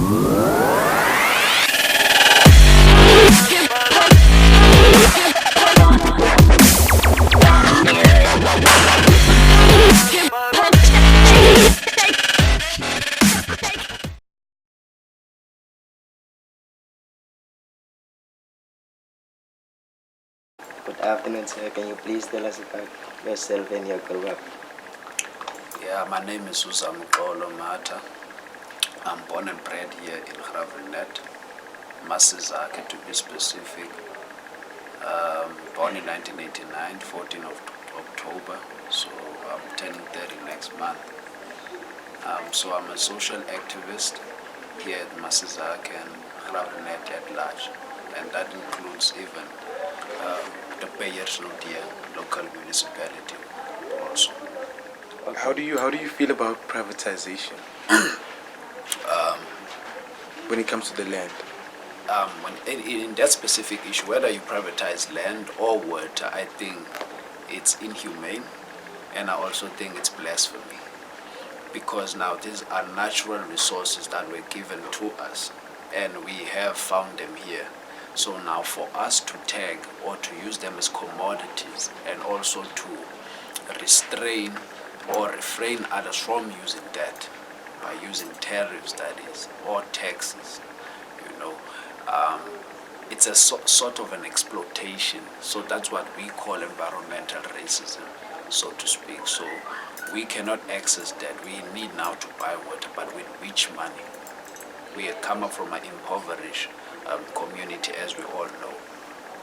Good afternoon, sir. Can you please tell us about yourself and your grew up? Yeah, my name is Zamuxolo Matha. I'm born and bred here in Graaff-reinet, Masizakhe to be specific. Born in 1989, 14th of October, so I'm turning 30 next month. So I'm a social activist here at Masizakhe and Graaff-reinet at large, and that includes even the Beyerslodia local municipality also. Okay. How do you feel about privatization when it comes to the land? In that specific issue, whether you privatize land or water, I think it's inhumane, and I also think it's blasphemy, because now these are natural resources that were given to us, and we have found them here. So now for us to tag or to use them as commodities, and also to restrain or refrain others from using that by using tariffs, that is, or taxes, it's a sort of an exploitation. So that's what we call environmental racism, so to speak. So we cannot access that. We need now to buy water, but with which money? We have come up from an impoverished community, as we all know.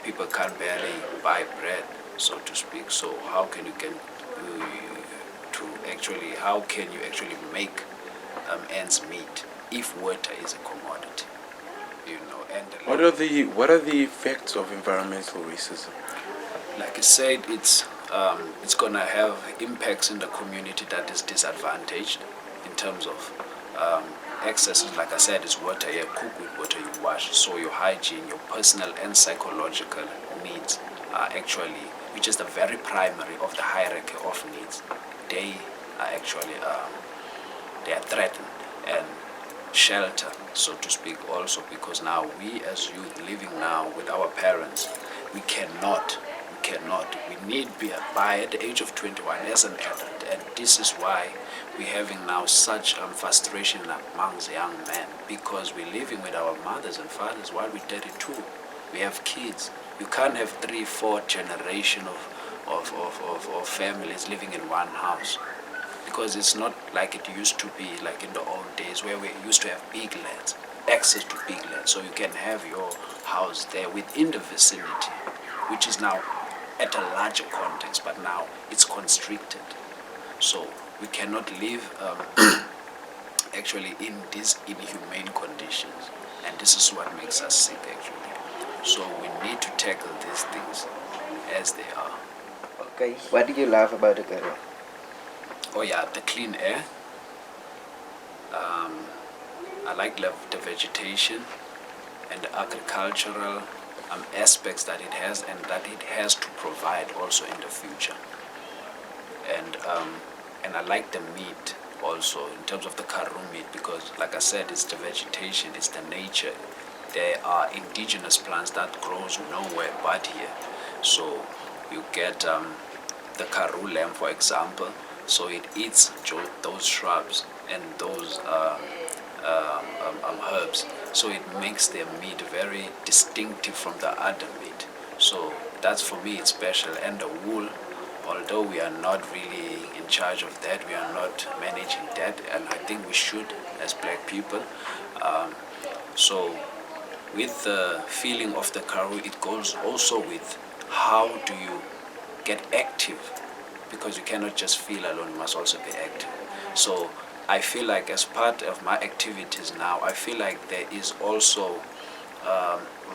People can't barely buy bread, so to speak. So how can you actually make ends meet if water is a commodity? And what are the effects of environmental racism? Like I said, it's gonna have impacts in the community that is disadvantaged in terms of accesses. Like I said, it's water. You cook with water, you wash. So your hygiene, your personal and psychological needs are actually, which is the very primary of the hierarchy of needs, they are actually they are threatened. And shelter, so to speak, also, because now we as youth living now with our parents, we need to be by at the age of 21 as an adult, and this is why we're having now such frustration amongst young men, because we're living with our mothers and fathers while we're 32. We have kids. You can't have 3-4 generation of families living in one house, because it's not like it used to be, like in the old days where we used to have big lands, access to big land, so you can have your house there within the vicinity, which is now at a larger context, but now it's constricted. So we cannot live actually in these inhumane conditions, and this is what makes us sick actually. So we need to tackle these things as they are. Okay, what do you love about the Karoo? Oh yeah, the clean air. I like the vegetation and the agricultural aspects that it has, and that it has to provide also in the future. And I like the meat also in terms of the Karoo meat, because like I said, it's the vegetation, it's the nature. There are indigenous plants that grows nowhere but here. So you get the Karoo lamb, for example. So it eats those shrubs and those herbs. So it makes their meat very distinctive from the other meat. So that's, for me, it's special. And the wool, although we are not really in charge of that, we are not managing that, and I think we should as black people. So with the feeling of the Karoo, it goes also with how do you get active, because you cannot just feel alone, you must also be active. So I feel like as part of my activities now, I feel like there is also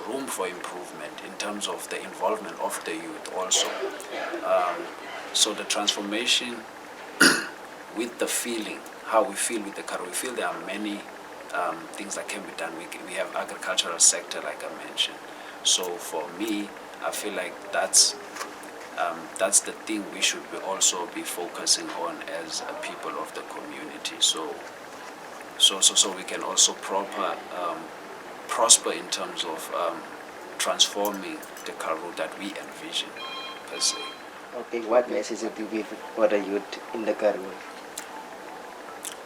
room for improvement in terms of the involvement of the youth also. So the transformation with the feeling, how we feel with the Karoo, we feel there are many things that can be done. We have agricultural sector, like I mentioned. So for me, I feel like that's the thing we should also be focusing on as a people of the community. So so we can also prosper in terms of transforming the Karoo that we envision per se. Okay, what message would you give for the youth in the Karoo?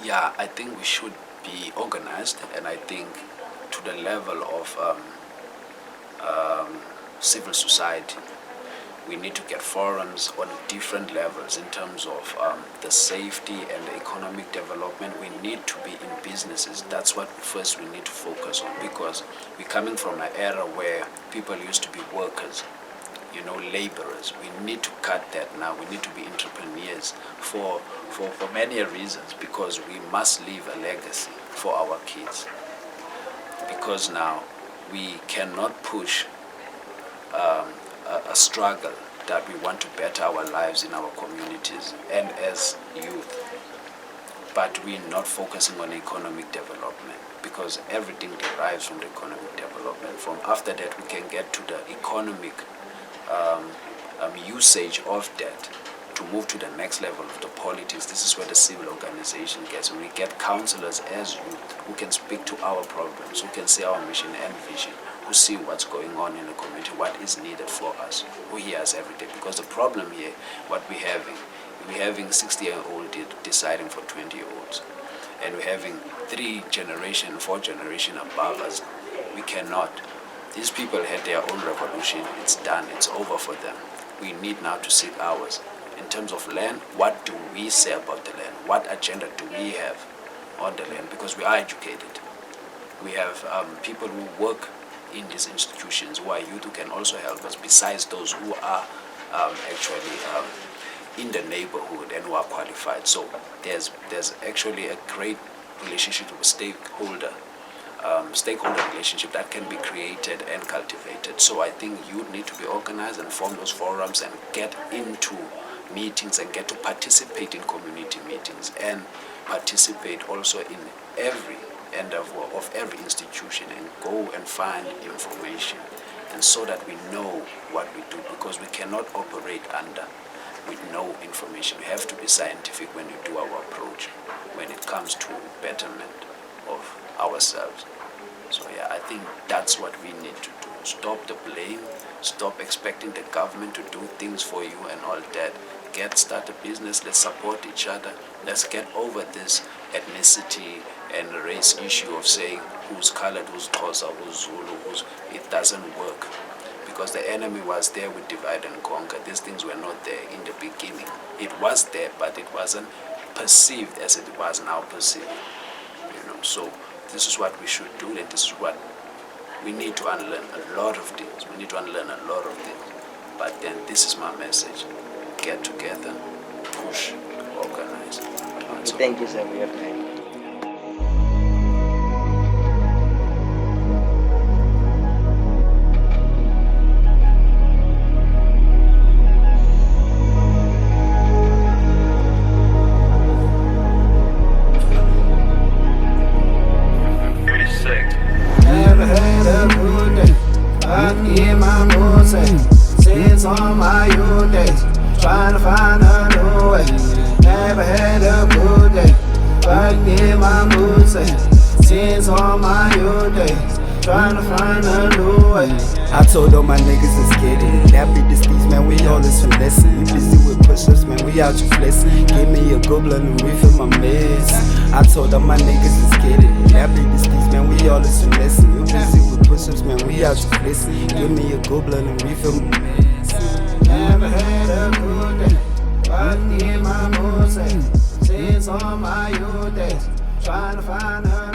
Yeah, I think we should be organized, and I think to the level of civil society, we need to get forums on different levels in terms of the safety and the economic development. We need to be in businesses. That's what first we need to focus on, because we're coming from an era where people used to be workers, laborers. We need to cut that now. We need to be entrepreneurs for many reasons, because we must leave a legacy for our kids. Because now we cannot push a struggle that we want to better our lives in our communities and as youth, but we're not focusing on economic development, because everything derives from the economic development. From after that, we can get to the economic usage of that to move to the next level of the politics. This is where the civil organization gets. We get counselors as youth who can speak to our problems, who can see our mission and vision, who see what's going on in the community, what is needed for us, who hear us every day. Because the problem here, what we're having 60-year-old deciding for 20-year-olds, and we're having 4 generation above us. We cannot. These people had their own revolution. It's done. It's over for them. We need now to seek ours. In terms of land, what do we say about the land? What agenda do we have on the land? Because we are educated. We have people who work in these institutions who are youth, who can also help us, besides those who are actually in the neighborhood and who are qualified. So there's actually a great relationship with stakeholder relationship that can be created and cultivated. So I think you need to be organized and form those forums and get into meetings and get to participate in community meetings and participate also in every endeavor of every institution and go and find information, and so that we know what we do, because we cannot operate with no information. We have to be scientific when we do our approach when it comes to betterment of ourselves. So yeah, I think that's what we need to do. Stop the blame, stop expecting the government to do things for you and all that. Start a business, let's support each other. Let's get over this ethnicity and race issue of saying who's colored, who's Xhosa, who's Zulu, it doesn't work. Because the enemy was there with divide and conquer. These things were not there in the beginning. It was there, but it wasn't perceived as it was now perceived. So this is what we should do, and this is what we need to unlearn a lot of things. We need to unlearn a lot of things. But then this is my message. Get together, push, organize. Thank you, sir, for your time. Never had a good day. I get my pussy. Since on my youth days, trying to find a new way. Never had a good day. I get my pussy. Since on my youth days, trying to find a new way. I told all my niggas let's get it. That be the steez, man, we all is finessing. You busy with push-ups, man, we out you flexing. Give me a go blunt and refill my meds. I told all my niggas let's get it. That be the steez, man, we all is finessing. You busy with push-ups, man, we out you flexing. Give me a go blunt and refill my meds. Never had a good day, but get my pussy. Since on my youth days, trying to find her.